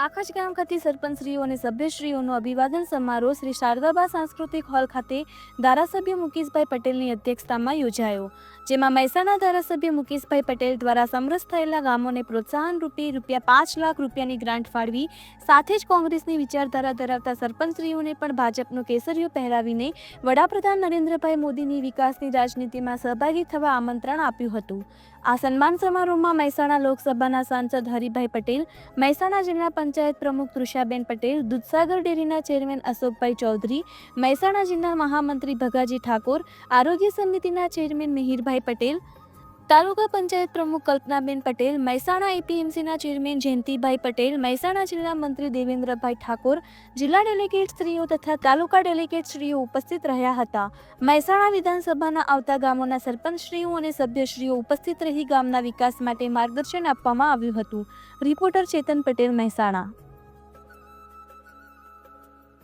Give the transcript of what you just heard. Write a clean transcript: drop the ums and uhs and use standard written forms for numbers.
કાખજ ગામ ખાતે સરપંચશ્રીઓ અને સભ્યશ્રીઓનો અભિવાદન સમારોહ શ્રી શારદાબા સાંસ્કૃતિક હોલ ખાતે ધારાસભ્ય મુકેશભાઈ પટેલની અધ્યક્ષતામાં યોજાયો, જેમાં મહેસાણા ધારાસભ્ય મુકેશભાઈ પટેલ દ્વારા સમરસ થયેલા ગામોને પ્રોત્સાહન રૂપે ₹5 લાખ રૂપિયાની ગ્રાન્ટ ફાળવી, સાથે જ કોંગ્રેસની વિચારધારા ધરાવતા સરપંચશ્રીઓને પણ ભાજપનો કેસરીઓ પહેરાવીને વડાપ્રધાન નરેન્દ્રભાઈ મોદીની વિકાસની રાજનીતિમાં સહભાગી થવા આમંત્રણ આપ્યું હતું। આ સન્માન સમારોહમાં મહેસાણા લોકસભાના સાંસદ હરિભાઈ પટેલ, મહેસાણા જિલ્લા પંચાયત પ્રમુખ તૃષાબેન પટેલ, દૂધસાગર ડેરીના ચેરમેન અશોકભાઈ ચૌધરી, મહેસાણા જિલ્લા મહામંત્રી ભગાજી ઠાકોર, આરોગ્ય સમિતિના ચેરમેન મિહિરભાઈ પટેલ, તાલુકા પંચાયત પ્રમુખ કલ્પનાબેન પટેલ, મહેસાણા એપીએમસીના ચેરમેન જયંતિભાઈ પટેલ, મહેસાણા જિલ્લા મંત્રી દેવેન્દ્રભાઈ ઠાકોર, જિલ્લા ડેલિગેટશ્રીઓ તથા તાલુકા ડેલિગેટશ્રીઓ ઉપસ્થિત રહ્યા હતા। મહેસાણા વિધાનસભાના આવતા ગામોના સરપંચશ્રીઓ અને સભ્યશ્રીઓ ઉપસ્થિત રહી ગામના વિકાસ માટે માર્ગદર્શન આપવામાં આવ્યું હતું। રિપોર્ટર ચેતન પટેલ, મહેસાણા।